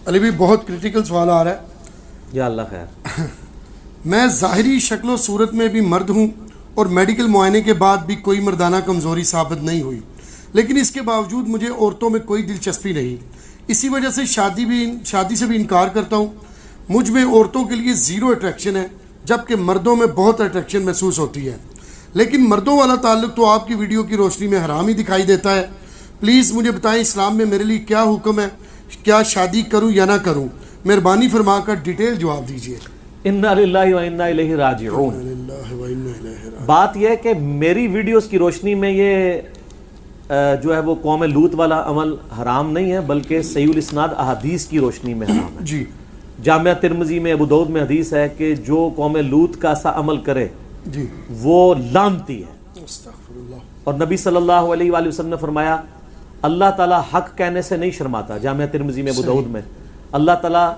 علی بھی بہت کرٹیکل سوال آ رہا ہے. یا اللہ خیر. میں ظاہری شکل و صورت میں بھی مرد ہوں اور میڈیکل معائنے کے بعد بھی کوئی مردانہ کمزوری ثابت نہیں ہوئی، لیکن اس کے باوجود مجھے عورتوں میں کوئی دلچسپی نہیں. اسی وجہ سے شادی سے بھی انکار کرتا ہوں. مجھ میں عورتوں کے لیے زیرو اٹریکشن ہے، جبکہ مردوں میں بہت اٹریکشن محسوس ہوتی ہے. لیکن مردوں والا تعلق تو آپ کی ویڈیو کی روشنی میں حرام ہی دکھائی دیتا ہے. پلیز مجھے بتائیں اسلام میں میرے لیے کیا حکم ہے، کیا شادی کروں یا نہ کروں؟ مہربانی فرما کر ڈیٹیل جواب دیجیے. انا للہ و انا الیہ راجعون. بات یہ ہے کہ میری ویڈیوز کی روشنی میں یہ جو ہے وہ قوم لوط والا عمل حرام نہیں ہے، بلکہ صحیح الاسناد احادیث کی روشنی میں حرام ہے. جی. جامعہ ترمذی میں ابو داؤد میں حدیث ہے کہ جو قوم لوط کا سا عمل کرے جی وہ لعنتی ہے. استغفر اللہ. اور نبی صلی اللہ علیہ وآلہ وسلم نے فرمایا اللہ تعالیٰ حق کہنے سے نہیں شرماتا. جامعہ ترمذی میں ابو داؤد میں اللہ تعالیٰ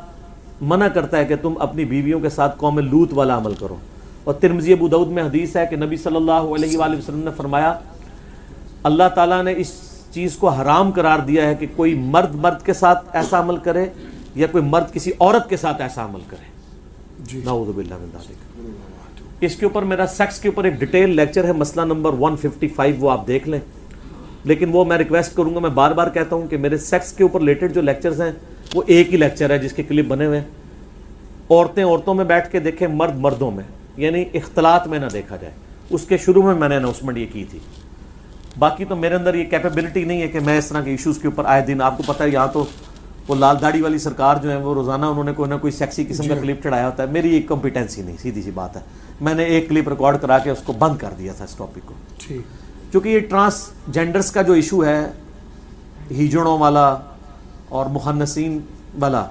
منع کرتا ہے کہ تم اپنی بیویوں کے ساتھ قوم لوط والا عمل کرو. اور ترمذی ابو داؤد میں حدیث ہے کہ نبی صلی اللہ علیہ وآلہ وسلم نے فرمایا اللہ تعالیٰ نے اس چیز کو حرام قرار دیا ہے کہ کوئی مرد کے ساتھ ایسا عمل کرے یا کوئی مرد کسی عورت کے ساتھ ایسا عمل کرے. جی. نعوذ باللہ من ذالک. اس کے اوپر میرا سیکس کے اوپر ایک ڈیٹیل لیکچر ہے، مسئلہ نمبر 155، وہ آپ دیکھ لیں. لیکن وہ میں ریکویسٹ کروں گا، میں بار بار کہتا ہوں کہ میرے سیکس کے اوپر ریلیٹڈ جو لیکچرز ہیں وہ ایک ہی لیکچر ہے جس کے کلپ بنے ہوئے ہیں. عورتوں میں بیٹھ کے دیکھیں، مردوں میں، یعنی اختلاط میں نہ دیکھا جائے. اس کے شروع میں نے اناؤنسمنٹ یہ کی تھی. باقی تو میرے اندر یہ کیپیبلٹی نہیں ہے کہ میں اس طرح کے ایشوز کے اوپر آئے دن، آپ کو پتہ ہے یہاں تو وہ لال داڑھی والی سرکار جو ہے وہ روزانہ انہوں نے کوئی نہ کوئی سیکسی قسم کا کلپ چڑھایا ہوتا ہے. میری ایک کمپیٹنسی نہیں، سیدھی سی بات ہے. میں نے ایک کلپ ریکارڈ کرا کے اس کو بند کر دیا تھا اس ٹاپک کو. کیونکہ یہ ٹرانسجینڈرز کا جو ایشو ہے، ہیجڑوں والا اور مخنثین والا،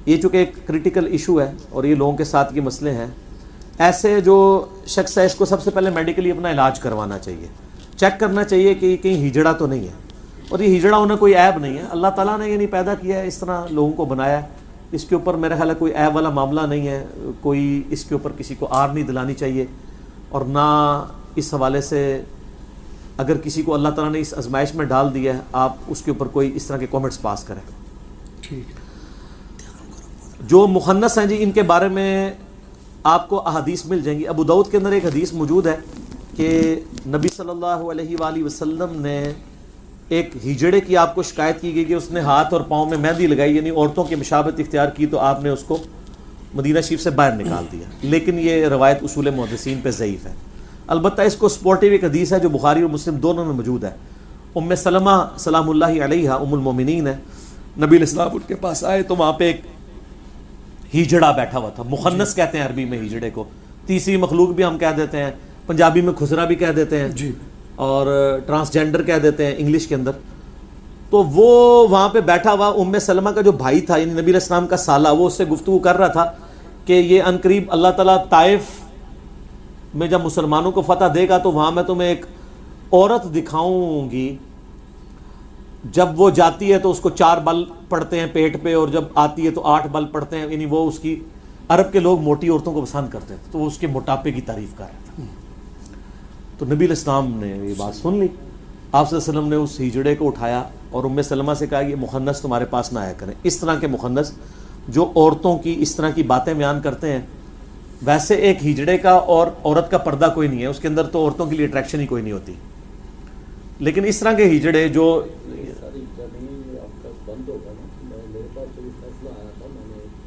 یہ چونکہ ایک کریٹیکل ایشو ہے اور یہ لوگوں کے ساتھ یہ مسئلے ہیں. ایسے جو شخص ہے اس کو سب سے پہلے میڈیکلی اپنا علاج کروانا چاہیے، چیک کرنا چاہیے کہ کہیں ہیجڑا تو نہیں ہے. اور یہ ہجڑا ہونا کوئی عیب نہیں ہے، اللہ تعالیٰ نے یہ نہیں پیدا کیا ہے، اس طرح لوگوں کو بنایا ہے. اس کے اوپر میرا خیال ہے کوئی عیب والا معاملہ نہیں ہے، کوئی اس کے اوپر کسی کو آر نہیں دلانی چاہیے. اور نہ اس حوالے سے اگر کسی کو اللہ تعالیٰ نے اس آزمائش میں ڈال دیا ہے آپ اس کے اوپر کوئی اس طرح کے کامنٹس پاس کریں. جو مخنث ہیں جی ان کے بارے میں آپ کو احادیث مل جائیں گی. ابو داؤد کے اندر ایک حدیث موجود ہے کہ نبی صلی اللہ علیہ وآلہ وسلم نے ایک ہجڑے کی آپ کو شکایت کی گئی کہ اس نے ہاتھ اور پاؤں میں مہندی لگائی، یعنی عورتوں کی مشابہت اختیار کی، تو آپ نے اس کو مدینہ شریف سے باہر نکال دیا. لیکن یہ روایت اصول محدثین پہ ضعیف ہے. البتہ اس کو سپورٹیو ایک حدیث ہے جو بخاری اور مسلم دونوں میں موجود ہے. ام سلمہ سلام اللہ علیہا ام المومنین ہے، نبی علیہ السلام ان کے پاس آئے تو وہاں پہ ایک ہیجڑا بیٹھا ہوا تھا. مخنث کہتے ہیں عربی میں ہیجڑے کو، تیسری مخلوق بھی ہم کہہ دیتے ہیں، پنجابی میں خسرا بھی کہہ دیتے ہیں جی، اور ٹرانسجینڈر کہہ دیتے ہیں انگلش کے اندر. تو وہ وہاں پہ بیٹھا ہوا ام سلمہ کا جو بھائی تھا یعنی نبی علیہ السلام کا سالہ، وہ اس سے گفتگو کر رہا تھا کہ یہ عنقریب اللہ تعالیٰ طائف میں جب مسلمانوں کو فتح دے گا تو وہاں میں تمہیں ایک عورت دکھاؤں گی، جب وہ جاتی ہے تو اس کو 4 بل پڑتے ہیں پیٹ پہ اور جب آتی ہے تو 8 بل پڑتے ہیں. یعنی وہ اس کی، عرب کے لوگ موٹی عورتوں کو پسند کرتے ہیں تو وہ اس کے موٹاپے کی تعریف کر رہا تھا. تو نبی علیہ السلام نے یہ بات سن لی. آپ صلی اللہ علیہ وسلم نے اس ہجڑے کو اٹھایا اور ام سلمہ سے کہا یہ مخنث تمہارے پاس نہ آیا کریں. اس طرح کے مخنث جو عورتوں کی اس طرح کی باتیں بیان کرتے ہیں. ویسے ایک ہجڑے کا اور عورت کا پردہ کوئی نہیں ہے، اس کے اندر تو عورتوں کے لیے اٹریکشن ہی کوئی نہیں ہوتی. لیکن اس طرح کے ہجڑے جو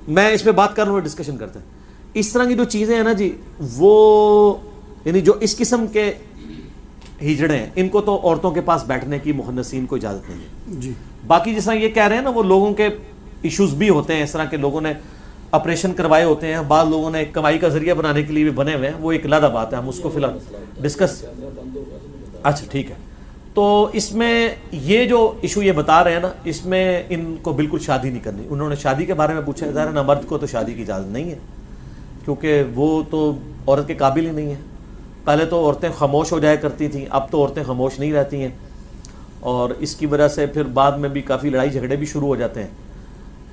میں اس پہ بات کر رہا ہوں، ڈسکشن کرتے ہیں. اس طرح کی جو چیزیں ہیں نا جی، وہ یعنی جو اس قسم کے ہجڑے ہیں ان کو تو عورتوں کے پاس بیٹھنے کی مخنثین کو اجازت نہیں ہے جی. باقی جس طرح یہ کہہ رہے ہیں نا وہ لوگوں کے ایشوز بھی ہوتے ہیں، اس طرح کے لوگوں نے آپریشن کروائے ہوتے ہیں، بعض لوگوں نے کمائی کا ذریعہ بنانے کے لیے بھی بنے ہوئے ہیں، وہ ایک علیحدہ بات ہے، ہم اس کو فی الحال ڈسکس. اچھا ٹھیک ہے. تو اس میں یہ جو ایشو یہ بتا رہے ہیں نا، اس میں ان کو بالکل شادی نہیں کرنی. انہوں نے شادی کے بارے میں پوچھا ہے، ظاہر ہے مرد کو تو شادی کی اجازت نہیں ہے کیونکہ وہ تو عورت کے قابل ہی نہیں ہے. پہلے تو عورتیں خاموش ہو جایا کرتی تھیں، اب تو عورتیں خاموش نہیں رہتی ہیں اور اس کی وجہ سے پھر بعد میں بھی کافی لڑائی جھگڑے بھی شروع ہو جاتے ہیں.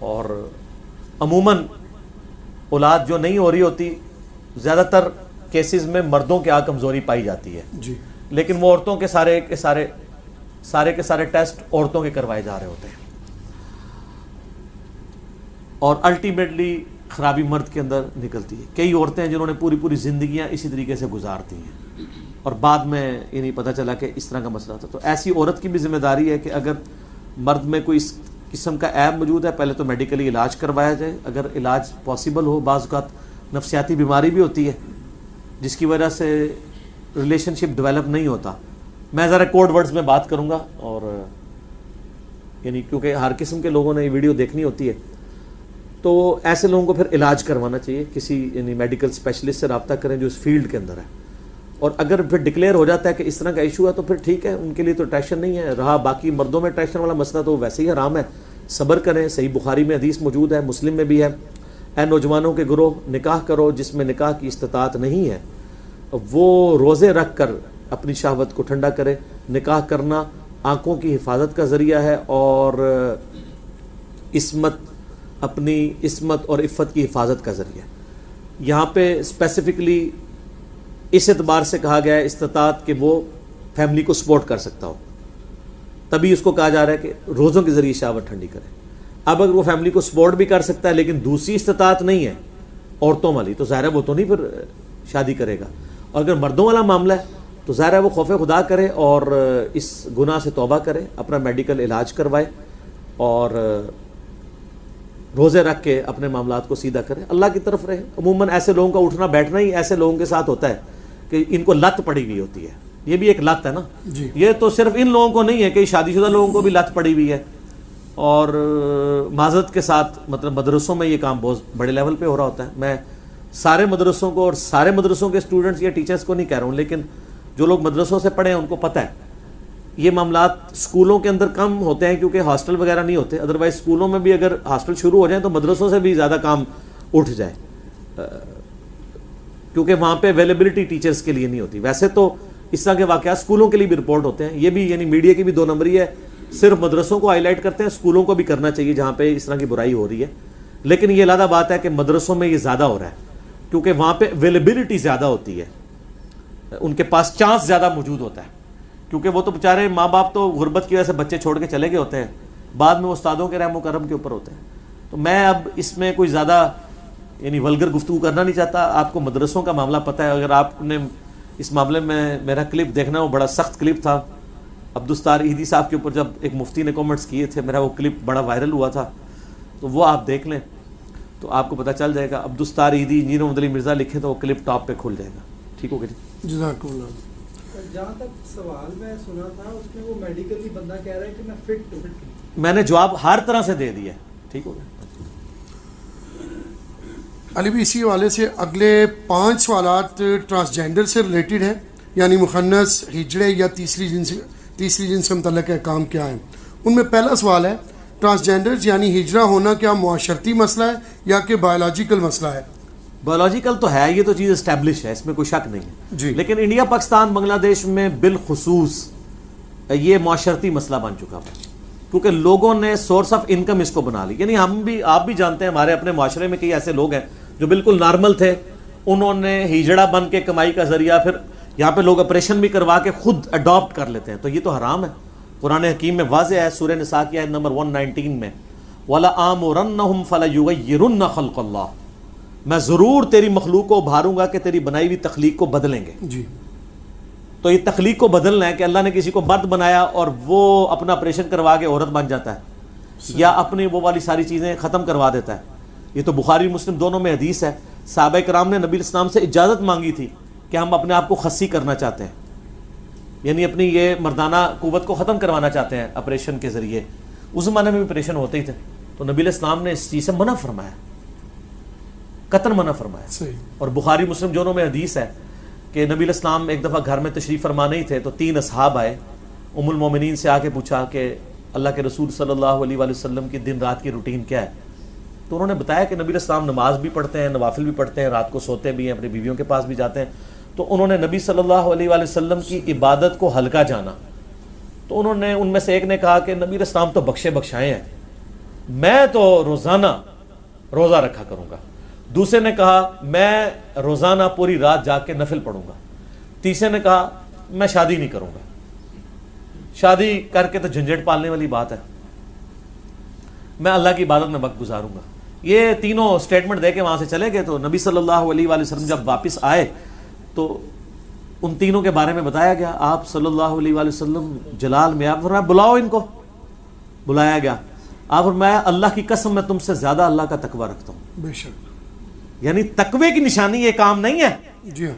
اور عموماً اولاد جو نہیں ہو رہی ہوتی، زیادہ تر کیسز میں مردوں کے کمزوری پائی جاتی ہے جی. لیکن وہ عورتوں کے سارے ٹیسٹ عورتوں کے کروائے جا رہے ہوتے ہیں. اور الٹیمیٹلی خرابی مرد کے اندر نکلتی ہے. کئی عورتیں ہیں جنہوں نے پوری پوری زندگیاں اسی طریقے سے گزارتی ہیں اور بعد میں یہ نہیں پتہ چلا کہ اس طرح کا مسئلہ تھا. تو ایسی عورت کی بھی ذمہ داری ہے کہ اگر مرد میں کوئی اس قسم کا عیب موجود ہے پہلے تو میڈیکلی علاج کروایا جائے. اگر علاج پاسبل ہو، بعض اوقات نفسیاتی بیماری بھی ہوتی ہے جس کی وجہ سے ریلیشن شپ ڈیولپ نہیں ہوتا. میں ذرا کوڈ ورڈز میں بات کروں گا اور یعنی کیونکہ ہر قسم کے لوگوں نے یہ ویڈیو دیکھنی ہوتی ہے تو ایسے لوگوں کو پھر علاج کروانا چاہیے. کسی یعنی میڈیکل اسپیشلسٹ سے رابطہ کریں جو اس فیلڈ کے اندر ہے. اور اگر پھر ڈکلیئر ہو جاتا ہے کہ اس طرح کا ایشو ہے تو پھر ٹھیک ہے، ان کے لیے تو ٹینشن نہیں ہے. رہا باقی مردوں میں ٹینشن والا مسئلہ تو ویسے ہی حرام ہے، صبر کریں. صحیح بخاری میں حدیث موجود ہے، مسلم میں بھی ہے، اے نوجوانوں کے گروہ نکاح کرو جس میں نکاح کی استطاعت نہیں ہے، وہ روزے رکھ کر اپنی شہوت کو ٹھنڈا کرے. نکاح کرنا آنکھوں کی حفاظت کا ذریعہ ہے اور اپنی عصمت اور عفت کی حفاظت کا ذریعہ. یہاں پہ اسپیسیفکلی اس اعتبار سے کہا گیا ہے استطاعت کہ وہ فیملی کو سپورٹ کر سکتا ہو، تبھی اس کو کہا جا رہا ہے کہ روزوں کے ذریعے شہوت ٹھنڈی کرے. اب اگر وہ فیملی کو سپورٹ بھی کر سکتا ہے لیکن دوسری استطاعت نہیں ہے عورتوں والی تو ظاہر ہے وہ تو نہیں پھر شادی کرے گا. اور اگر مردوں والا معاملہ ہے تو ظاہر ہے وہ خوف خدا کرے اور اس گناہ سے توبہ کرے، اپنا میڈیکل علاج کروائے اور روزے رکھ کے اپنے معاملات کو سیدھا کرے، اللہ کی طرف رہے. عموماً ایسے لوگوں کا اٹھنا بیٹھنا ہی ایسے لوگوں کے ساتھ ہوتا ہے کہ ان کو لت پڑی ہوئی ہوتی ہے. یہ بھی ایک لت ہے نا جی. یہ تو صرف ان لوگوں کو نہیں ہے کہ شادی شدہ لوگوں کو بھی لت پڑی ہوئی ہے. اور معذرت کے ساتھ مطلب مدرسوں میں یہ کام بہت بڑے لیول پہ ہو رہا ہوتا ہے. میں سارے مدرسوں کو اور سارے مدرسوں کے اسٹوڈنٹس یا ٹیچرز کو نہیں کہہ رہا ہوں، لیکن جو لوگ مدرسوں سے پڑھے ہیں ان کو پتہ ہے یہ معاملات اسکولوں کے اندر کم ہوتے ہیں کیونکہ ہاسٹل وغیرہ نہیں ہوتے. ادروائز اسکولوں میں بھی اگر ہاسٹل شروع ہو جائیں تو مدرسوں سے بھی زیادہ کام اٹھ جائے کیونکہ وہاں پہ اویلیبلٹی ٹیچرز کے لیے نہیں ہوتی. ویسے تو اس طرح کے واقعات اسکولوں کے لیے بھی رپورٹ ہوتے ہیں. یہ بھی یعنی میڈیا کی بھی 2 نمبری ہے، صرف مدرسوں کو ہائی لائٹ کرتے ہیں، اسکولوں کو بھی کرنا چاہیے جہاں پہ اس طرح کی برائی ہو رہی ہے. لیکن یہ علیحدہ بات ہے کہ مدرسوں میں یہ زیادہ ہو رہا ہے کیونکہ وہاں پہ اویلیبلٹی زیادہ ہوتی ہے، ان کے پاس چانس زیادہ موجود ہوتا ہے کیونکہ وہ تو بیچارے ماں باپ تو غربت کی وجہ سے بچے چھوڑ کے چلے گئے ہوتے ہیں، بعد میں وہ استادوں کے رحم و کرم کے اوپر ہوتے ہیں. تو میں اب اس میں کوئی زیادہ یعنی ولگر گفتگو کرنا نہیں چاہتا. آپ کو مدرسوں کا معاملہ پتہ ہے. اگر آپ نے اس معاملے میں میرا کلپ دیکھنا وہ بڑا سخت کلپ تھا عبدالستار ایدی صاحب کے اوپر جب ایک مفتی نے کامنٹس کیے تھے، میرا وہ کلپ بڑا وائرل ہوا تھا تو وہ آپ دیکھ لیں تو آپ کو پتہ چل جائے گا. عبدالستار ایدی انجینئر محمد علی مرزا لکھیں تو وہ کلپ ٹاپ پہ کھل جائے گا. ٹھیک ہو گیا جی. جزاک اللہ. جہاں تک سوال میں سنا تھا اس میں وہ میڈیکلی بندہ کہہ رہا ہے کہ میں فٹ ہوں. میں نے جواب ہر طرح سے دے دیا. ٹھیک ہو گیا. علی بھی اسی حوالے سے اگلے 5 سوالات ٹرانسجینڈر سے ریلیٹڈ ہیں، یعنی مخنث، ہجڑے یا تیسری جنس سے متعلق احکام کیا ہیں. ان میں پہلا سوال ہے ٹرانسجینڈرز یعنی ہجڑا ہونا کیا معاشرتی مسئلہ ہے یا کہ بایولوجیکل مسئلہ ہے؟ بایولوجیکل تو ہے، یہ تو چیز اسٹیبلش ہے، اس میں کوئی شک نہیں ہے جی. لیکن انڈیا، پاکستان، بنگلہ دیش میں بالخصوص یہ معاشرتی مسئلہ بن چکا ہے کیونکہ لوگوں نے سورس آف انکم اس کو بنا لی. یعنی ہم بھی، آپ بھی جانتے ہیں، ہمارے اپنے معاشرے میں کئی ایسے لوگ ہیں جو بالکل نارمل تھے، انہوں نے ہجڑا بن کے کمائی کا ذریعہ، پھر یہاں پہ لوگ آپریشن بھی کروا کے خود اڈاپٹ کر لیتے ہیں. تو یہ تو حرام ہے. قرآن حکیم میں واضح ہے، سورہ نساء کی آیت نمبر 119 میں وَلَآمُرَنَّهُمْ فَلَيُغَيِّرُنَّ خَلْقَ اللَّهِ، میں ضرور تیری مخلوق کو ابھاروں گا کہ تیری بنائی ہوئی تخلیق کو بدلیں گے. جی. تو یہ تخلیق کو بدلنا ہے کہ اللہ نے کسی کو مرد بنایا اور وہ اپنا آپریشن کروا کے عورت بن جاتا ہے یا اپنی وہ والی ساری چیزیں ختم کروا دیتا ہے. یہ تو بخاری مسلم دونوں میں حدیث ہے. صحابہ کرام نے نبی اسلام سے اجازت مانگی تھی کہ ہم اپنے آپ کو خصی کرنا چاہتے ہیں، یعنی اپنی یہ مردانہ قوت کو ختم کروانا چاہتے ہیں آپریشن کے ذریعے. اس زمانے میں بھی آپریشن ہوتے ہی تھے تو نبی اسلام نے اس چیز سے منع فرمایا، قطعاً منع فرمایا. صحیح. اور بخاری مسلم دونوں میں حدیث ہے کہ نبی اسلام ایک دفعہ گھر میں تشریف فرما نہیں تھے تو 3 اصحاب آئے، ام المومنین سے آ کے پوچھا کہ اللہ کے رسول صلی اللہ علیہ وآلہ وسلم کی دن رات کی روٹین کیا ہے. تو انہوں نے بتایا کہ نبی اسلام نماز بھی پڑھتے ہیں، نوافل بھی پڑھتے ہیں، رات کو سوتے بھی ہیں، اپنی بیویوں کے پاس بھی جاتے ہیں. تو انہوں نے نبی صلی اللہ علیہ وآلہ وسلم کی عبادت کو ہلکا جانا. تو انہوں نے، ان میں سے ایک نے کہا کہ نبی اسلام تو بخشے بخشائے ہیں، میں تو روزانہ روزہ رکھا کروں گا. دوسرے نے کہا میں روزانہ پوری رات جاگ کے نفل پڑھوں گا. تیسرے نے کہا میں شادی نہیں کروں گا، شادی کر کے تو جھنجھٹ پالنے والی بات ہے، میں اللہ کی عبادت میں وقت گزاروں گا. یہ تینوں سٹیٹمنٹ دے کے وہاں سے چلے گئے. تو نبی صلی اللہ علیہ وآلہ وسلم جب واپس آئے تو ان تینوں کے بارے میں بتایا گیا. آپ صلی اللہ علیہ وآلہ وسلم جلال میں آپ فرمایا بلاؤ ان کو. بلایا گیا. آپ فرمایا اللہ کی قسم میں تم سے زیادہ اللہ کا تقوی رکھتا ہوں. بے شک. یعنی تقوی کی نشانی یہ کام نہیں ہے. جی ہاں.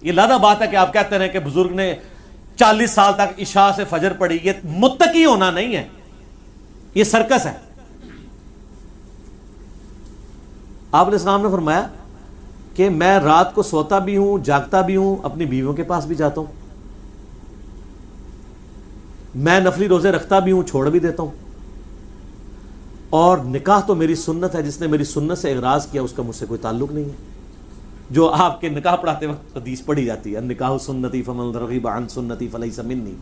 یہ لادہ بات ہے کہ آپ کہتے ہیں کہ بزرگ نے 40 سال تک عشاء سے فجر پڑھی. یہ متقی ہونا نہیں ہے, یہ سرکس ہے. آپ علیہ السلام نے فرمایا کہ میں رات کو سوتا بھی ہوں, جاگتا بھی ہوں, اپنی بیویوں کے پاس بھی جاتا ہوں, میں نفلی روزے رکھتا بھی ہوں, چھوڑ بھی دیتا ہوں, اور نکاح تو میری سنت ہے. جس نے میری سنت سے اعراض کیا اس کا مجھ سے کوئی تعلق نہیں ہے. جو آپ کے نکاح پڑھاتے وقت حدیث پڑھی جاتی ہے نکاح سنتی فمن رغب عن سنتی فلیس منی,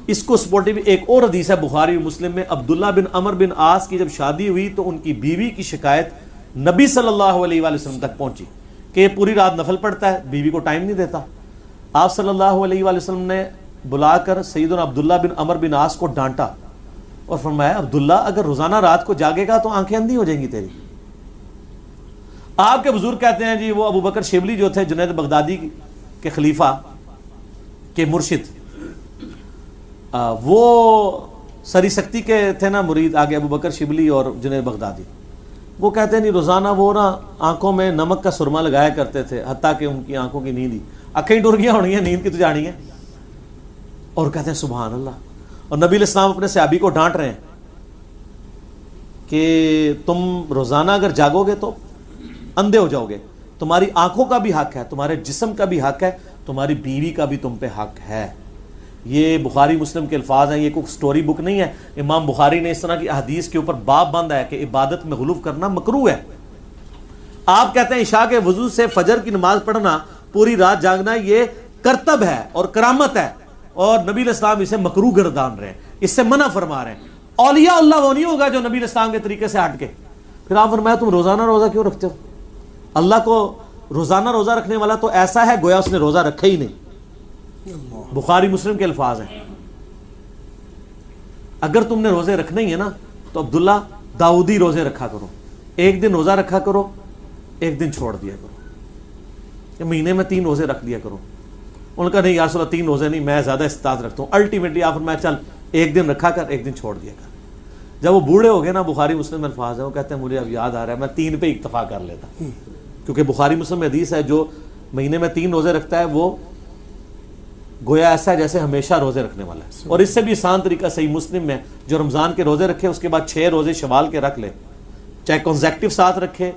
اس کو سپورٹیو ایک اور حدیث ہے بخاری و مسلم میں. عبداللہ بن عمر بن عاص کی جب شادی ہوئی تو ان کی بیوی کی شکایت نبی صلی اللہ علیہ وآلہ وسلم تک پہنچی کہ یہ پوری رات نفل پڑھتا ہے, بیوی کو ٹائم نہیں دیتا. آپ صلی اللہ علیہ وآلہ وسلم نے بلا کر سیدنا عبداللہ بن عمر بن عاص کو ڈانٹا اور فرمایا عبداللہ اگر روزانہ رات کو جاگے گا تو آنکھیں اندھی ہو جائیں گی تیری. آپ کے بزرگ کہتے ہیں جی وہ ابو بکر شبلی جو تھے جنید بغدادی کے خلیفہ کے مرشد, وہ سری سکتی کے تھے نا مرید آگے ابو بکر شبلی اور جنید بغدادی. وہ کہتے ہیں نہیں روزانہ وہ نا آنکھوں میں نمک کا سرما لگایا کرتے تھے حتیٰ کہ ان کی آنکھوں کی نیند ہی آنکھیں ٹر گیا ہونی ہے, نیند کی تو جانی ہے. اور کہتے ہیں سبحان اللہ. اور نبی علیہ السلام اپنے صحابی کو ڈانٹ رہے ہیں کہ تم روزانہ اگر جاگو گے تو اندھے ہو جاؤ گے. تمہاری آنکھوں کا بھی حق ہے, تمہارے جسم کا بھی حق ہے, تمہاری بیوی کا بھی تم پہ حق ہے. یہ بخاری مسلم کے الفاظ ہیں, یہ کوئی سٹوری بک نہیں ہے. امام بخاری نے اس طرح کی احادیث کے اوپر باب باندھا ہے کہ عبادت میں غلو کرنا مکروہ ہے. آپ کہتے ہیں عشاء کے وضو سے فجر کی نماز پڑھنا, پوری رات جاگنا یہ کرتب ہے اور کرامت ہے, اور نبی علیہ السلام اسے مکروہ گردان رہے ہیں, اس سے منع فرما رہے ہیں. اولیاء اللہ وہ نہیں ہوگا جو نبی علیہ السلام کے طریقے سے ہٹ کے. پھر آپ فرمایا تم روزانہ روزہ کیوں رکھتے ہو؟ اللہ کو روزانہ روزہ رکھنے والا تو ایسا ہے گویا اس نے روزہ رکھا ہی نہیں. بخاری مسلم کے الفاظ ہیں. اگر تم نے روزے رکھنے ہی ہے نا تو عبداللہ داؤدی روزے رکھا کرو, ایک دن روزہ رکھا کرو, ایک دن چھوڑ دیا کرو, مہینے میں 3 روزے رکھ دیا کرو. ان کا نہیں یا رسول اللہ 3 روزے نہیں, میں زیادہ استطاعت رکھتا ہوں. الٹیمیٹلی آپ میں چل ایک دن رکھا کر, ایک دن چھوڑ دیا کر. جب وہ بوڑھے ہو گئے نا, بخاری مسلم میں الفاظ ہے, وہ کہتے ہیں مجھے اب یاد آ رہا ہے میں 3 پہ اکتفا کر لیتا, کیونکہ بخاری مسلم میں حدیث ہے جو مہینے میں 3 روزے رکھتا ہے وہ گویا ایسا ہے جیسے ہمیشہ روزے رکھنے والا ہے. اور اس سے بھی آسان طریقہ صحیح مسلم میں جو رمضان کے روزے رکھے اس کے بعد 6 روزے شوال کے رکھ لے, چاہے کنزیکٹیو ساتھ رکھے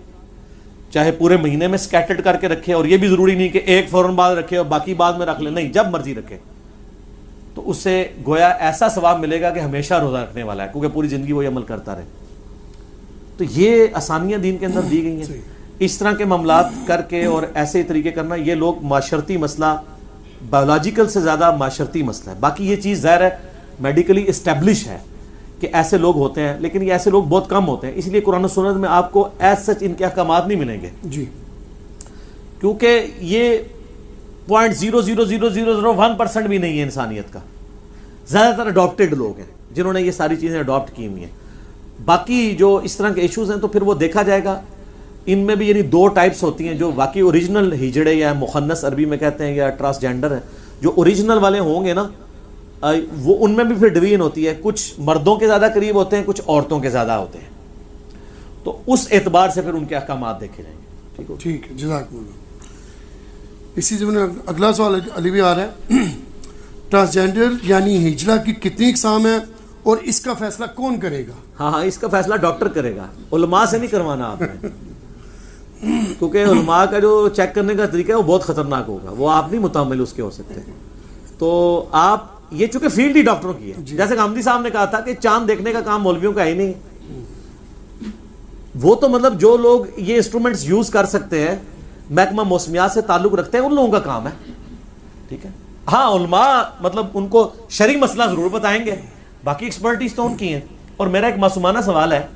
چاہے پورے مہینے میں سکیٹرڈ کر کے رکھے. اور یہ بھی ضروری نہیں کہ ایک فوراً بعد رکھے اور باقی بعد میں رکھ لے, نہیں, جب مرضی رکھے تو اس سے گویا ایسا ثواب ملے گا کہ ہمیشہ روزہ رکھنے والا ہے, کیونکہ پوری زندگی وہ عمل کرتا رہے. تو یہ آسانیاں دین کے اندر دی گئی ہیں. اس طرح کے معاملات کر کے اور ایسے طریقے کرنا, یہ لوگ معاشرتی مسئلہ, بایولوجیکل سے زیادہ معاشرتی مسئلہ ہے. باقی یہ چیز ظاہر ہے میڈیکلی اسٹیبلش ہے کہ ایسے لوگ ہوتے ہیں, لیکن یہ ایسے لوگ بہت کم ہوتے ہیں. اس لیے قرآن و سنت میں آپ کو ایز سچ ان کے احکامات نہیں ملیں گے جی, کیونکہ یہ 0.00001% بھی نہیں ہے انسانیت کا. زیادہ تر اڈاپٹیڈ لوگ ہیں جنہوں نے یہ ساری چیزیں اڈاپٹ کی ہوئی ہیں. باقی جو اس طرح کے ایشوز ہیں تو پھر وہ دیکھا جائے گا. ان میں بھی یعنی 2 ٹائپس ہوتی ہیں, جو واقعی اوریجنل ہجڑے یا مخنث عربی میں کہتے ہیں یا ٹرانسجینڈر ہیں. جو اوریجنل والے ہوں گے نا وہ ان میں بھی پھر ڈویژن ہوتی ہے, کچھ مردوں کے زیادہ قریب ہوتے ہیں, کچھ عورتوں کے زیادہ ہوتے ہیں. تو اس اعتبار سے پھر ان کے احکامات دیکھے جائیں گے. ٹھیک ہے, جزاک اللہ. اسی زمانے اگلا سوال علی بھی آ رہا ہے, ٹرانسجینڈر یعنی ہجڑا کی کتنی اقسام ہیں اور اس کا فیصلہ کون کرے گا؟ ہاں, اس کا فیصلہ ڈاکٹر کرے گا, علماء سے نہیں کروانا آپ نے, کیونکہ علماء کا جو چیک کرنے کا طریقہ ہے وہ بہت خطرناک ہوگا, وہ آپ نہیں متحمل اس کے ہو سکتے. تو آپ یہ چونکہ فیلڈ ہی ڈاکٹروں کی ہے, جیسے غامدی صاحب نے کہا تھا کہ چاند دیکھنے کا کام مولویوں کا ہی نہیں. وہ تو مطلب جو لوگ یہ انسٹرومنٹس یوز کر سکتے ہیں, محکمہ موسمیات سے تعلق رکھتے ہیں, ان لوگوں کا کام ہے. ٹھیک ہے, ہاں علماء مطلب ان کو شرعی مسئلہ ضرور بتائیں گے, باقی ایکسپرٹیز تو ان کی ہیں. اور میرا ایک معصومانہ سوال ہے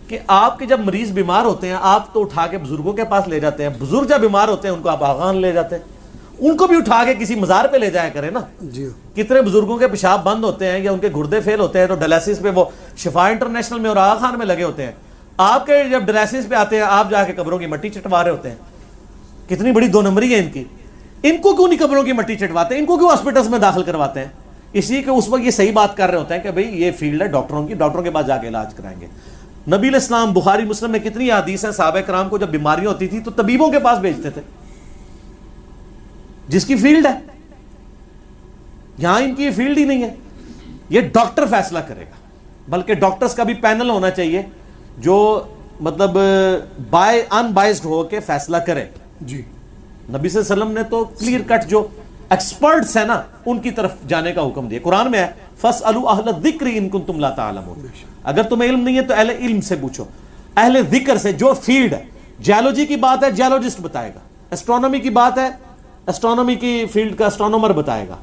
کہ آپ کے جب مریض بیمار ہوتے ہیں آپ تو اٹھا کے بزرگوں کے پاس لے جاتے ہیں, بزرگ جب بیمار ہوتے ہیں ان کو آپ آغان لے جاتے ہیں, ان کو بھی اٹھا کے کسی مزار پہ لے جایا کریں نا. جی, کتنے بزرگوں کے پیشاب بند ہوتے ہیں یا ان کے گردے فیل ہوتے ہیں تو ڈائلسس پہ وہ شفا انٹرنیشنل میں اور آغا خان میں لگے ہوتے ہیں, آپ کے جب ڈائلسس پہ آتے ہیں آپ جا کے قبروں کی مٹی چٹوا رہے ہوتے ہیں. کتنی بڑی دو نمبری ہے ان کی. ان کو کیوں نہیں قبروں کی مٹی چٹواتے ہیں؟ ان کو کیوں ہاسپٹلس میں داخل کرواتے ہیں؟ اسی کہ اس وقت یہ صحیح بات کر رہے ہوتے ہیں کہ بھئی یہ فیلڈ ہے ڈاکٹروں کی، ڈاکٹروں کے پاس جا کے علاج کرائیں گے. نبی علیہ السلام بخاری مسلم میں کتنی حدیث ہیں صحابہ کرام کو جب بیماریاں ہوتی تھی تو طبیبوں کے پاس بھیجتے تھے جس کی فیلڈ ہے. یہاں ان کی یہ فیلڈ ہی نہیں ہے. یہ ڈاکٹر فیصلہ کرے گا، بلکہ ڈاکٹرز کا بھی پینل ہونا چاہیے جو مطلب ان بائزڈ ہو کے فیصلہ کرے. جی نبی صلی اللہ علیہ وسلم نے تو کلیئر کٹ جو ایکسپرٹس ہیں نا ان کی طرف جانے کا حکم دیا. قرآن میں ہے فَاسْأَلُوا أَهْلَ الذِّكْرِ إِن كُنتُمْ لَا تَعْلَمُونَ. اگر تمہیں علم نہیں ہے تو اہل علم سے پوچھو. اہل ذکر سے جو فیلڈ ہے، جیولوجی کی بات ہے جیولوجسٹ بتائے گا، اسٹرونومی کی بات ہے اسٹرونومی کی فیلڈ کا اسٹرونومر بتائے گا.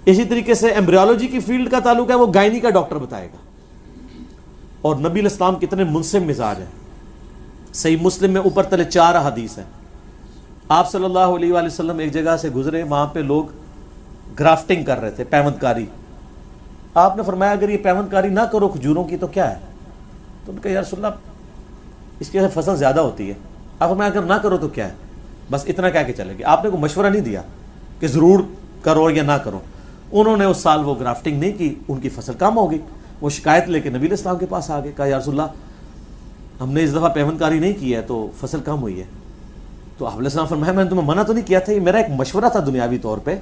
اسی طریقے سے ایمبریولوجی کی فیلڈ کا تعلق ہے وہ گائنی کا ڈاکٹر بتائے گا. اور نبی علیہ السلام کتنے منصف مزاج ہیں. صحیح مسلم میں اوپر تلے 4 احادیث ہیں. آپ صلی اللہ علیہ وآلہ وسلم ایک جگہ سے گزرے، وہاں پہ لوگ گرافٹنگ کر رہے تھے، پیوند کاری. آپ نے فرمایا اگر یہ پیوند کاری نہ کرو کھجوروں کی تو کیا ہے؟ تو ان نے کہا یا رسول اللہ اس کی فصل زیادہ ہوتی ہے. آپ فرمایا اگر نہ کرو تو کیا ہے؟ بس اتنا کہہ کے چلے گئے. آپ نے کوئی مشورہ نہیں دیا کہ ضرور کرو یا نہ کرو. انہوں نے اس سال وہ گرافٹنگ نہیں کی، ان کی فصل کم ہو گئی. وہ شکایت لے کے نبی علیہ السلام کے پاس آ گئے، کہا یا رسول اللہ ہم نے اس دفعہ پیوند کاری نہیں کی ہے تو فصل کم ہوئی ہے. تو آپ علیہ السلام فرمایا میں نے تمہیں منع تو نہیں کیا تھا، یہ میرا ایک مشورہ تھا دنیاوی طور پہ.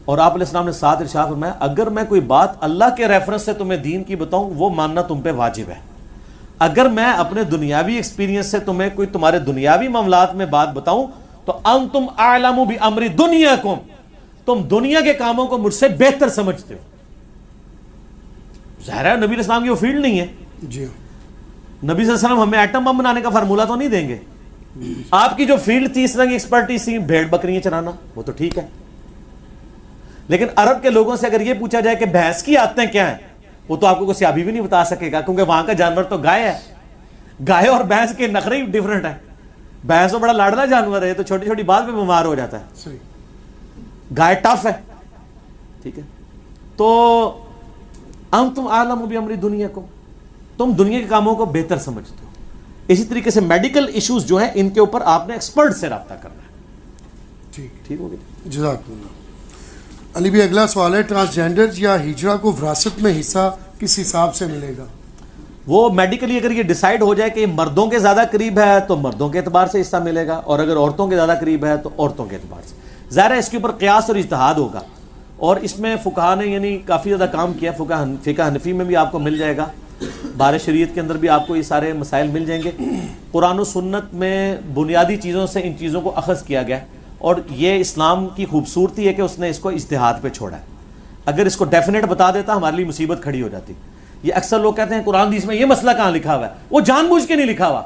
اور آپ علیہ السلام نے ساتھ ارشاد فرمایا اگر میں کوئی بات اللہ کے ریفرنس سے تمہیں دین کی بتاؤں وہ ماننا تم پہ واجب ہے. اگر میں اپنے دنیاوی ایکسپیرینس سے تمہیں کوئی تمہارے دنیاوی معاملات میں بات بتاؤں تو انتم اعلم بامر دنیاکم، تم دنیا کے کاموں کو مجھ سے بہتر سمجھتے ہو. ظاہر ہے نبی علیہ السلام کی وہ فیلڈ نہیں ہے. جی نبی صلی اللہ علیہ وسلم ہمیں ایٹم بم بنانے کا فارمولہ تو نہیں دیں گے. آپ کی جو فیلڈ تھی اس طرح کی ایکسپرٹیز تھی بھیڑ بکریاں چرانا، وہ تو ٹھیک ہے. لیکن عرب کے لوگوں سے اگر یہ پوچھا جائے کہ بھینس کی عادتیں کیا ہیں، وہ تو آپ کو کوئی سیابی بھی نہیں بتا سکے گا، کیونکہ وہاں کا جانور تو گائے ہے. گائے اور بھینس کے نخرے ہی ڈفرنٹ ہیں. بھینس تو بڑا لاڈلا جانور ہے، تو چھوٹی چھوٹی بات پہ بیمار ہو جاتا ہے. صحیح. گائے ٹف ہے. ٹھیک ہے. تو انتم اعلم بامر دنیاکم، تم دنیا کے کاموں کو بہتر سمجھتے ہو. اسی طریقے سے میڈیکل ایشوز جو ہیں ان کے اوپر آپ نے ایکسپرٹ سے رابطہ کرنا ہے. ٹھیک ہو گیا. جزاک اللہ. علی بھی اگلا سوال ہے ٹرانسجینڈر یا ہجرا کو وراثت میں حصہ کس حساب سے ملے گا؟ وہ میڈیکلی اگر یہ ڈیسائیڈ ہو جائے کہ مردوں کے زیادہ قریب ہے تو مردوں کے اعتبار سے حصہ ملے گا، اور اگر عورتوں کے زیادہ قریب ہے تو عورتوں کے اعتبار سے. ظاہر ہے اس کے اوپر قیاس اور اجتہاد ہوگا، اور اس میں فقہا نے یعنی کافی زیادہ کام کیا. فقہ حنفی میں بھی آپ کو مل جائے گا، بار شریعت کے اندر بھی آپ کو یہ سارے مسائل مل جائیں گے. قرآن و سنت میں بنیادی چیزوں سے ان چیزوں کو اخذ کیا گیا، اور یہ اسلام کی خوبصورتی ہے کہ اس نے اس کو اجتہاد پہ چھوڑا ہے. اگر اس کو ڈیفینیٹ بتا دیتا ہمارے لیے مصیبت کھڑی ہو جاتی. یہ اکثر لوگ کہتے ہیں قرآن حدیث میں یہ مسئلہ کہاں لکھا ہوا ہے، وہ جان بوجھ کے نہیں لکھا ہوا.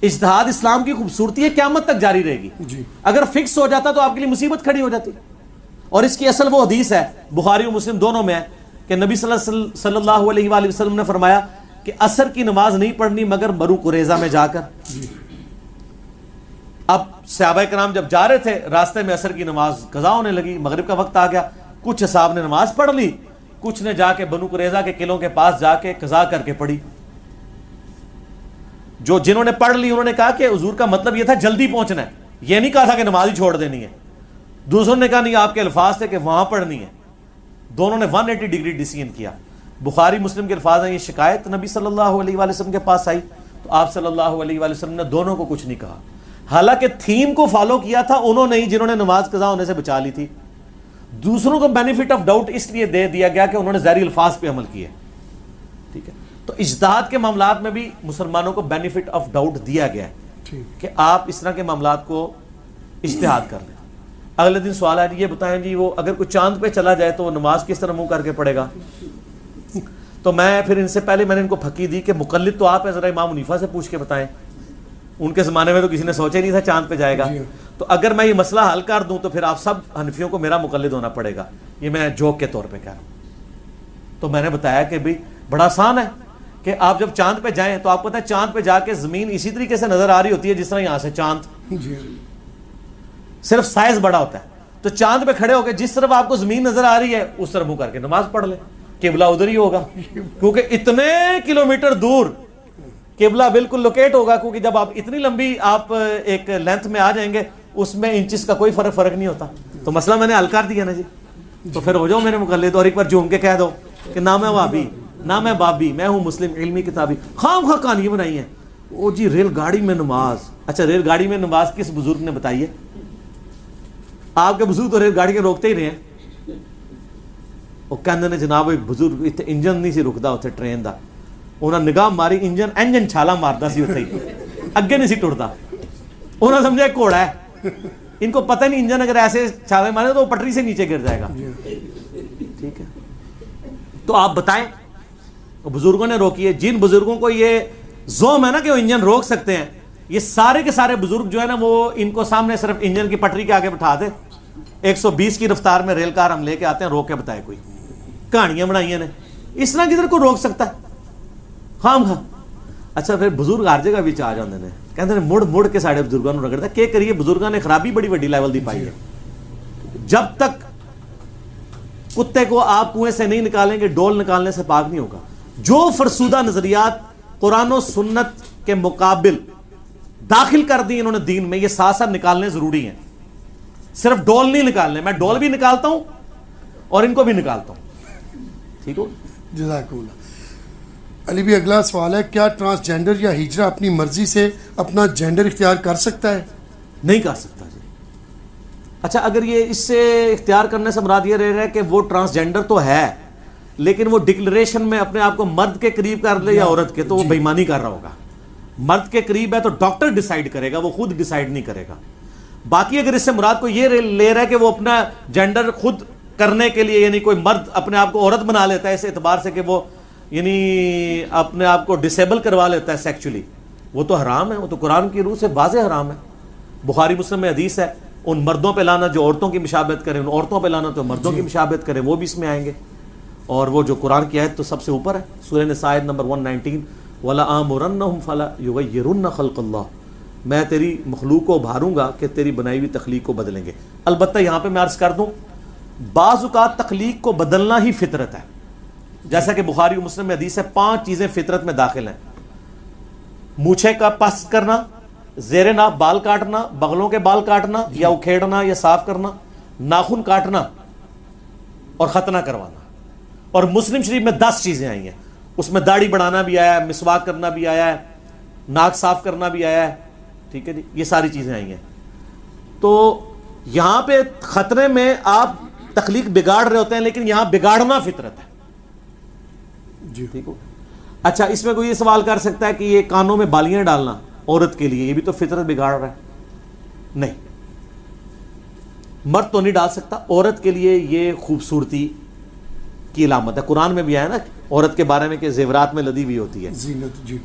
اجتہاد اسلام کی خوبصورتی ہے، قیامت تک جاری رہے گی. جی. اگر فکس ہو جاتا تو آپ کے لیے مصیبت کھڑی ہو جاتی. اور اس کی اصل وہ حدیث ہے بخاری و مسلم دونوں میں ہے کہ نبی صلی اللہ علیہ وآلہ وسلم نے فرمایا کہ عصر کی نماز نہیں پڑھنی مگر بنو قریظہ میں جا کر. اب صحابہ کرام جب جا رہے تھے راستے میں عصر کی نماز قضا ہونے لگی، مغرب کا وقت آ گیا. کچھ اصحاب نے نماز پڑھ لی، کچھ نے جا کے بنو قریظہ کے قلعوں کے پاس جا کے قضا کر کے پڑھی. جنہوں نے پڑھ لی انہوں نے کہا کہ حضور کا مطلب یہ تھا جلدی پہنچنا ہے، یہ نہیں کہا تھا کہ نماز ہی چھوڑ دینی ہے. دوسروں نے کہا نہیں آپ کے الفاظ تھے کہ وہاں پڑھنی ہے. دونوں نے 180 ڈگری ڈیسیژن کیا. بخاری مسلم کے الفاظ ہیں یہ شکایت نبی صلی اللہ علیہ وآلہ وسلم کے پاس آئی تو آپ صلی اللہ علیہ وآلہ وسلم نے دونوں کو کچھ نہیں کہا. حالانکہ تھیم کو فالو کیا تھا انہوں نے ہی جنہوں نے نماز قضا ہونے سے بچا لی تھی. دوسروں کو بینیفٹ آف ڈاؤٹ اس لیے دے دیا گیا کہ انہوں نے ظاہری الفاظ پہ عمل کیا. ٹھیک ہے. تو اجتہاد کے معاملات میں بھی مسلمانوں کو بینیفٹ آف ڈاؤٹ دیا گیا ہے کہ آپ اس طرح کے معاملات کو اجتہاد کر لیں. اگلے دن سوال ہے یہ بتائیں جی وہ اگر کوئی چاند پہ چلا جائے تو وہ نماز کس طرح منہ کر کے پڑھے گا؟ تو میں پھر ان سے پہلے میں نے ان کو پھکی دی کہ مقلد تو آپ ہیں، ذرا امام حنیفہ سے پوچھ کے بتائیں. ان کے زمانے میں تو کسی نے سوچا ہی نہیں تھا چاند پہ جائے گا. تو اگر میں یہ مسئلہ حل کر دوں تو پھر آپ سب حنفیوں کو میرا مقلد ہونا پڑے گا. یہ میں جوک کے طور پہ کہہ رہا ہوں. تو میں نے بتایا کہ بھئی بڑا آسان ہے کہ آپ جب چاند پہ جائیں تو آپ کو پتہ ہے چاند پہ جا کے زمین اسی طریقے سے نظر آ رہی ہوتی ہے جس طرح یہاں سے چاند، صرف سائز بڑا ہوتا ہے. تو چاند پہ کھڑے ہو کے جس طرف آپ کو زمین نظر آ رہی ہے اس طرف منہ کر کے نماز پڑھ لیں. قبلہ ادھر ہی ہوگا، کیونکہ اتنے کلومیٹر دور قبلہ بالکل لوکیٹ ہوگا، کیونکہ جب آپ اتنی لمبی آپ ایک لینتھ میں آ جائیں گے اس میں انچز کا کوئی فرق نہیں ہوتا. تو مسئلہ میں نے حل کر دیا نا جی. تو پھر ہو جاؤ میرے مقلد اور ایک بار جھوم کے کہہ دو کہ نہ میں وہابی نہ میں بابی، میں ہوں مسلم علمی کتابی. خام خواہ کہانی بنائی ہیں. او جی ریل گاڑی میں نماز، اچھا ریل گاڑی میں نماز کس بزرگ نے بتائی ہے؟ آپ کے بزرگ تو ریل گاڑی کے روکتے ہی رہے ہیں. وہ کہندے نے جناب ایک بزرگ اتنے انجن نہیں سی رکدا اتنے ٹرین دا، انہاں نگاہ ماری انجن چھالا ماردا سی اتنے ہی، اگے نہیں سی ٹردا. انہاں سمجھا ایک گھوڑا ہے، ان کو پتہ نہیں انجن اگر ایسے چھالے مارے تو وہ پٹری سے نیچے گر جائے گا. ٹھیک ہے، تو آپ بتائیں بزرگوں نے روکی ہے. جن بزرگوں کو یہ زوم ہے نا کہ وہ انجن روک سکتے ہیں، یہ سارے کے سارے بزرگ جو ہے نا وہ ان کو سامنے صرف انجن کی پٹری کے آگے بٹھا دے، 120 کی رفتار میں ریل کار ہم لے کے آتے ہیں، روک کے بتائے کوئی. کہانیاں بنائی نے اس طرح کدھر کو روک سکتا ہے؟ خام خواہ. اچھا پھر بزرگ ہر جگہ بچ آ جاندے نے، کہندے نے مڑ مڑ کے ساڈے بزرگاں نوں رگڑدا. کہ کریے بزرگاں نے خرابی بڑی وڈی لیول دی پائی ہے. جب تک کتے کو آپ کنویں سے نہیں نکالیں گے ڈول نکالنے سے پاک نہیں ہوگا. جو فرسودہ نظریات قرآن و سنت کے مقابل داخل کر دی انہوں نے دین میں، یہ ساتھ ساتھ نکالنے ضروری ہیں. صرف ڈول نہیں نکالنے، میں ڈول بھی نکالتا ہوں اور ان کو بھی نکالتا ہوں. ٹھیک ہو؟ جزاکم اللہ. علی بھی اگلا سوال ہے، کیا ٹرانسجینڈر یا ہجرہ اپنی مرضی سے اپنا جینڈر اختیار کر سکتا ہے؟ نہیں کر سکتا جی. اچھا اگر یہ اس سے اختیار کرنے سے مراد یہ رہ رہا ہے کہ وہ ٹرانسجینڈر تو ہے لیکن وہ ڈکلریشن میں اپنے آپ کو مرد کے قریب کر لے یا عورت کے، تو وہ بے ایمانی کر رہا ہوگا. مرد کے قریب ہے تو ڈاکٹر ڈیسائیڈ کرے گا، وہ خود ڈیسائیڈ نہیں کرے گا. باقی اگر اس سے مراد کو یہ لے رہا ہے کہ وہ اپنا جینڈر خود کرنے کے لیے، یعنی کوئی مرد اپنے آپ کو عورت بنا لیتا ہے اس اعتبار سے کہ وہ یعنی اپنے آپ کو ڈسیبل کروا لیتا ہے سیکچولی، وہ تو حرام ہے. وہ تو قرآن کی روح سے واضح حرام ہے. بخاری مسلم میں حدیث ہے، ان مردوں پہ لانا جو عورتوں کی مشابہت کریں، ان عورتوں پہ لانا تو مردوں کی مشابہت کریں، وہ بھی اس میں آئیں گے. اور وہ جو قرآن کی آیت تو سب سے اوپر ہے، سورہ نساء آیت نمبر 119، وَلَآمُرَنَّهُمْ فَلَيُغَيِّرُنَّ خَلْقَ اللَّهِ، میں تیری مخلوق کو ابھاروں گا کہ تیری بنائی ہوئی تخلیق کو بدلیں گے. البتہ یہاں پہ میں عرض کر دوں، بعض اوقات تخلیق کو بدلنا ہی فطرت ہے. جیسا کہ بخاری و مسلم میں حدیث ہے 5 چیزیں فطرت میں داخل ہیں: مونچھیں کا پس کرنا، زیر ناف بال کاٹنا، بغلوں کے بال کاٹنا یا اکھیڑنا یا صاف کرنا، ناخن کاٹنا اور ختنہ کروانا. اور مسلم شریف میں 10 چیزیں آئی ہیں، اس میں داڑھی بڑھانا بھی آیا ہے، مسواک کرنا بھی آیا ہے، ناک صاف کرنا بھی آیا ہے. ٹھیک ہے جی، یہ ساری چیزیں آئی ہیں. تو یہاں پہ خطرے میں آپ تخلیق بگاڑ رہے ہوتے ہیں، لیکن یہاں بگاڑنا فطرت ہے. جی ٹھیک ہو. اچھا اس میں کوئی یہ سوال کر سکتا ہے کہ یہ کانوں میں بالیاں ڈالنا عورت کے لیے، یہ بھی تو فطرت بگاڑ رہا ہے؟ نہیں، مرد تو نہیں ڈال سکتا، عورت کے لیے یہ خوبصورتی کی علامت ہے. قرآن میں بھی آیا نا عورت کے بارے میں کہ زیورات میں لدی ہوئی ہوتی ہے. زینت. جی.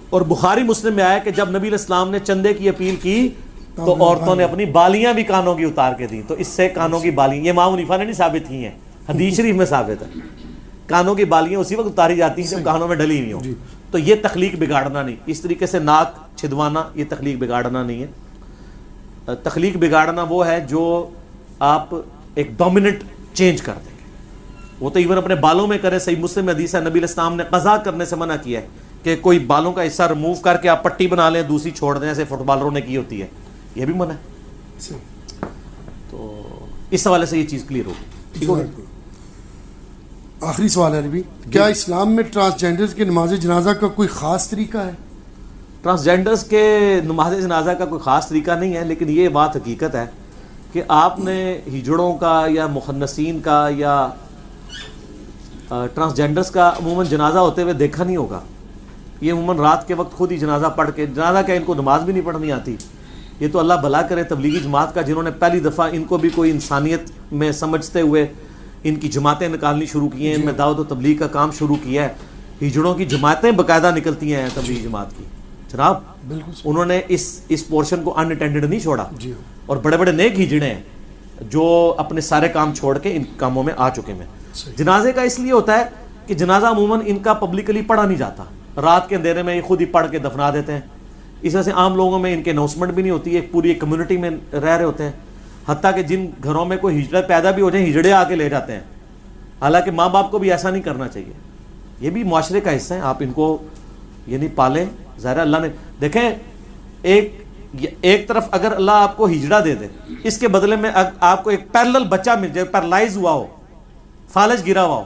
اور بخاری مسلم میں آیا کہ جب نبی علیہ السلام نے چندے کی اپیل کی تو عورتوں نے اپنی بالیاں بھی کانوں کی اتار کے دیں. تو اس سے کانوں کی بالیاں، یہ امام حنیفہ نے نہیں ثابت کی ہیں، حدیث شریف میں ثابت ہے. کانوں کی بالیاں اسی وقت اتاری جاتی ہیں جب کانوں میں ڈلی ہوئی ہوں. تو یہ تخلیق بگاڑنا نہیں. اس طریقے سے ناک چھدوانا یہ تخلیق بگاڑنا نہیں ہے. تخلیق بگاڑنا وہ ہے جو آپ ایک ڈومیننٹ چینج کر دیں گے. وہ تو ایون اپنے بالوں میں کرے. صحیح مسلم میں حدیث ہے، نبی علیہ السلام نے قضا کرنے سے منع کیا ہے کہ کوئی بالوں کا حصہ ریموو کر کے آپ پٹی بنا لیں، دوسری چھوڑ دیں، ایسے فٹ بالروں نے کی ہوتی ہے، یہ بھی منع ہے. تو اس حوالے سے یہ چیز کلیئر ہوگی. آخری سوال ہے نبی، کیا اسلام میں ٹرانسجینڈر کے نماز جنازہ کا کوئی خاص طریقہ ہے؟ ٹرانسجینڈرز کے نماز جنازہ کا کوئی خاص طریقہ نہیں ہے، لیکن یہ بات حقیقت ہے کہ آپ نے ہجڑوں کا یا مخنثین کا یا ٹرانسجینڈرز کا عموماً جنازہ ہوتے ہوئے دیکھا نہیں ہوگا. یہ عموماً رات کے وقت خود ہی جنازہ پڑھ کے، جنازہ کیا ان کو نماز بھی نہیں پڑھنی آتی. یہ تو اللہ بھلا کرے تبلیغی جماعت کا، جنہوں نے پہلی دفعہ ان کو بھی کوئی انسانیت میں سمجھتے ہوئے ان کی جماعتیں نکالنی شروع کی ہیں، ان میں دعوت و تبلیغ کا کام شروع کیا ہے. ہجڑوں کی جماعتیں باقاعدہ نکلتی ہیں تبلیغی جماعت کی. جناب انہوں نے اس پورشن کو ان اٹینڈڈ نہیں چھوڑا. اور بڑے بڑے نیک ہجڑے ہیں جو اپنے سارے کام چھوڑ کے ان کاموں میں آ چکے ہیں. جنازے کا اس لیے ہوتا ہے کہ جنازہ عموماً ان کا پبلکلی پڑھا نہیں جاتا، رات کے اندھیرے میں یہ خود ہی پڑھ کے دفنا دیتے ہیں. اس وجہ سے عام لوگوں میں ان کے اناؤنسمنٹ بھی نہیں ہوتی. ایک پوری ایک کمیونٹی میں رہ رہے ہوتے ہیں. حتیٰ کہ جن گھروں میں کوئی ہجڑے پیدا بھی ہو جائیں، ہجڑے آ کے لے جاتے ہیں حالانکہ ماں باپ کو بھی ایسا نہیں کرنا چاہیے. یہ بھی معاشرے کا حصہ ہے, آپ ان کو یعنی پالیں. ظاہر اللہ نے دیکھیں ایک طرف اگر اللہ آپ کو ہجڑا دے دے, اس کے بدلے میں آپ کو ایک پیرلل بچہ مل جائے, پیرالائز ہوا ہو, فالج گرا ہوا ہو,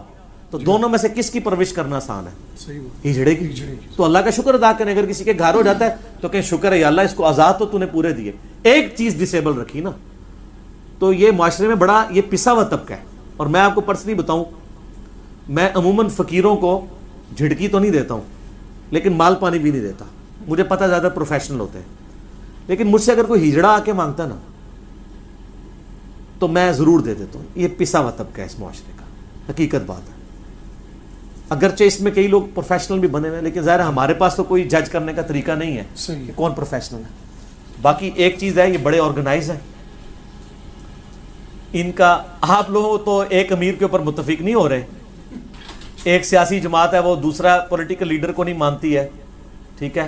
تو دونوں میں سے کس کی پرورش کرنا آسان ہے؟ صحیح بات. ہجڑے کی. تو اللہ کا شکر ادا کریں. اگر کسی کے گھر ہو جاتا ہے تو کہیں شکر ہے یا اللہ اس کو آزاد تو نے پورے دیے, ایک چیز ڈسیبل رکھی نا. تو یہ معاشرے میں بڑا یہ پسا ہوا طبقہ ہے. اور میں آپ کو پرسنلی بتاؤں, میں عموماً فقیروں کو جھڑکی تو نہیں دیتا ہوں, لیکن مال پانی بھی نہیں دیتا. مجھے پتہ زیادہ پروفیشنل ہوتے ہیں, لیکن مجھ سے اگر کوئی ہجڑا آ کے مانگتا نا تو میں ضرور دے دیتا ہوں. یہ پسا ہوا طبقہ ہے اس معاشرے کا, حقیقت بات ہے. اگرچہ اس میں کئی لوگ پروفیشنل بھی بنے ہوئے ہیں, لیکن ظاہر ہمارے پاس تو کوئی جج کرنے کا طریقہ نہیں ہے صحیح. کہ کون پروفیشنل ہے. باقی ایک چیز ہے, یہ بڑے آرگنائز ہیں. ان کا آپ لوگ تو ایک امیر کے اوپر متفق نہیں ہو رہے. ایک سیاسی جماعت ہے وہ دوسرا پولیٹیکل لیڈر کو نہیں مانتی ہے, ٹھیک ہے,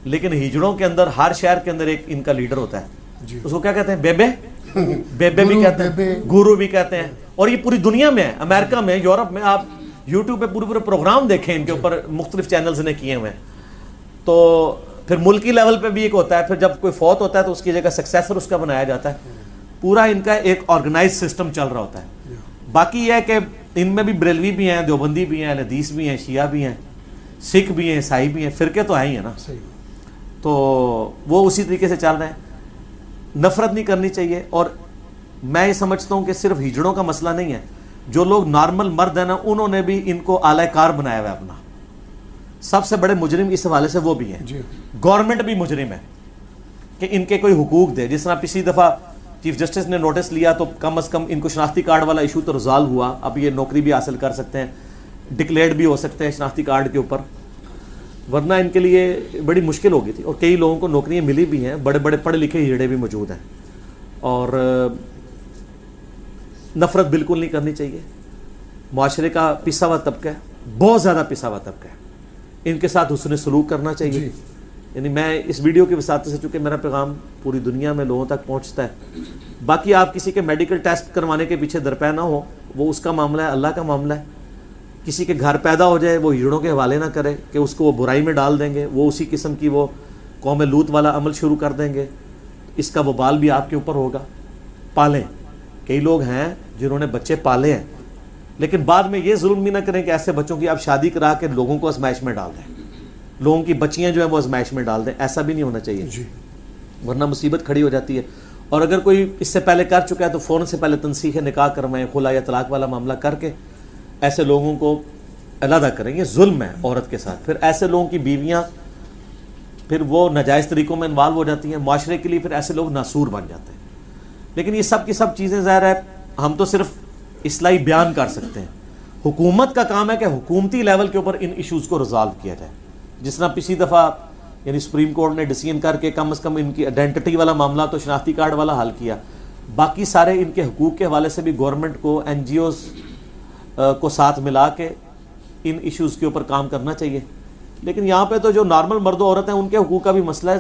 لیکن ہجڑوں کے اندر ہر شہر کے اندر ایک ان کا لیڈر ہوتا ہے. جی. اس کو کیا کہتے ہیں؟ بیبے. بیبے بھی کہتے ہیں, گورو بھی کہتے ہیں. اور یہ پوری دنیا میں ہے, امریکہ میں, یورپ میں. آپ یوٹیوب پہ پورے پروگرام دیکھیں ان کے اوپر, مختلف چینلز نے کیے ہوئے ہیں. تو پھر ملکی لیول پہ بھی ایک ہوتا ہے. پھر جب کوئی فوت ہوتا ہے تو اس کی جگہ سکسیسر اس کا بنایا جاتا ہے. پورا ان کا ایک آرگنائز سسٹم چل رہا ہوتا ہے. باقی یہ ہے کہ ان میں بھی بریلوی بھی ہیں, دیوبندی بھی ہیں, اہل حدیث بھی ہیں, شیعہ بھی ہیں, سکھ بھی ہیں, عیسائی بھی ہیں. فرقے تو ہیں ہی ہیں نا. تو وہ اسی طریقے سے چل رہے ہیں. نفرت نہیں کرنی چاہیے. اور میں یہ سمجھتا ہوں کہ صرف ہجڑوں کا مسئلہ نہیں ہے, جو لوگ نارمل مرد ہیں نا, انہوں نے بھی ان کو اعلی کار بنایا ہوا ہے اپنا. سب سے بڑے مجرم اس حوالے سے وہ بھی ہیں. گورنمنٹ بھی مجرم ہے کہ ان کے کوئی حقوق دے. جس طرح پچھلی دفعہ چیف جسٹس نے نوٹس لیا تو کم از کم ان کو شناختی کارڈ والا ایشو تو ریزالو ہوا. اب یہ نوکری بھی حاصل کر سکتے ہیں, ڈکلیئرڈ بھی ہو سکتے ہیں شناختی کارڈ کے اوپر, ورنہ ان کے لیے بڑی مشکل ہو گئی تھی. اور کئی لوگوں کو نوکریاں ملی بھی ہیں, بڑے بڑے پڑھے لکھے ہجڑے بھی موجود ہیں. اور نفرت بالکل نہیں کرنی چاہیے. معاشرے کا پسا ہوا طبقہ ہے, بہت زیادہ پسا ہوا طبقہ ہے. ان کے ساتھ حسن سلوک کرنا چاہیے. یعنی میں اس ویڈیو کی وساطت سے, چونکہ میرا پیغام پوری دنیا میں لوگوں تک پہنچتا ہے. باقی آپ کسی کے میڈیکل ٹیسٹ کروانے کے پیچھے درپے نہ ہو, وہ اس کا معاملہ ہے, اللہ کا معاملہ ہے. کسی کے گھر پیدا ہو جائے وہ ہجڑوں کے حوالے نہ کرے کہ اس کو وہ برائی میں ڈال دیں گے, وہ اسی قسم کی وہ قوم لوط والا عمل شروع کر دیں گے. اس کا وبال بھی آپ کے اوپر ہوگا. پالیں. کئی لوگ ہیں جنہوں نے بچے پالے ہیں, لیکن بعد میں یہ ظلم بھی نہ کریں کہ ایسے بچوں کی آپ شادی کرا کے لوگوں کو آزمائش میں ڈال دیں, لوگوں کی بچیاں جو ہیں وہ آزمائش میں ڈال دیں. ایسا بھی نہیں ہونا چاہیے, ورنہ مصیبت کھڑی ہو جاتی ہے. اور اگر کوئی اس سے پہلے کر چکا ہے تو فوراً سے پہلے تنسیخ نکاح کروائیں, خلا یا طلاق والا معاملہ کر کے ایسے لوگوں کو علیحدہ کریں. یہ ظلم ہے عورت کے ساتھ. پھر ایسے لوگوں کی بیویاں پھر وہ ناجائز طریقوں میں انوالو ہو جاتی ہیں. معاشرے کے لیے پھر ایسے لوگ ناسور بن جاتے ہیں. لیکن یہ سب کی سب چیزیں ظاہر ہے ہم تو صرف اصلاحی بیان کر سکتے ہیں. حکومت کا کام ہے کہ حکومتی لیول کے اوپر ان ایشوز کو ریزالو کیا جائے. جس طرح پچھلی دفعہ یعنی سپریم کورٹ نے ڈیسیژن کر کے کم از کم ان کی آئیڈینٹی والا معاملہ تو شناختی کارڈ والا حل کیا. باقی سارے ان کے حقوق کے حوالے سے بھی گورنمنٹ کو, این جی اوز کو ساتھ ملا کے ان ایشوز کے اوپر کام کرنا چاہیے. لیکن یہاں پہ تو جو نارمل مرد و عورت ہیں ان کے حقوق کا بھی مسئلہ ہے,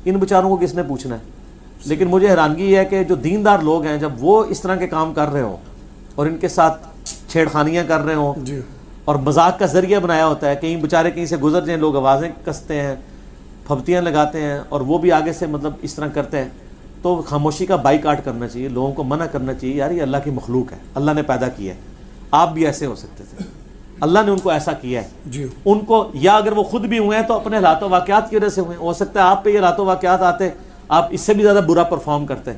ان بیچاروں کو کس نے پوچھنا ہے. لیکن مجھے حیرانگی یہ ہے کہ جو دیندار لوگ ہیں جب وہ اس طرح کے کام کر رہے ہوں اور ان کے ساتھ چھیڑخانیاں کر رہے ہوں اور مذاق کا ذریعہ بنایا ہوتا ہے, کہیں بیچارے کہیں سے گزر جائیں, لوگ آوازیں کستے ہیں, پھبتیاں لگاتے ہیں, اور وہ بھی آگے سے مطلب اس طرح کرتے ہیں, تو خاموشی کا بائیکاٹ کرنا چاہیے. لوگوں کو منع کرنا چاہیے, یار یہ اللہ کی مخلوق ہے, اللہ نے پیدا کیا ہے, آپ بھی ایسے ہو سکتے تھے, اللہ نے ان کو ایسا کیا ہے. ان کو یا اگر وہ خود بھی ہوئے ہیں تو اپنے حالات و واقعات کی وجہ سے ہوئے ہیں. ہو سکتا ہے آپ پہ یہ حالات و واقعات آتے آپ اس سے بھی زیادہ برا پرفارم کرتے ہیں.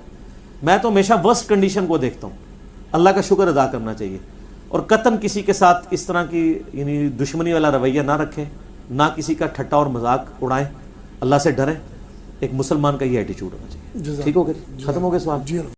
میں تو ہمیشہ ورسٹ کنڈیشن کو دیکھتا ہوں. اللہ کا شکر ادا کرنا چاہیے, اور قطعاً کسی کے ساتھ اس طرح کی یعنی دشمنی والا رویہ نہ رکھیں, نہ کسی کا ٹھٹا اور مذاق اڑائیں, اللہ سے ڈریں. ایک مسلمان کا یہ ایٹیچیوڈ ہونا چاہیے. ٹھیک ہو گیا, ختم ہو گیا سوال.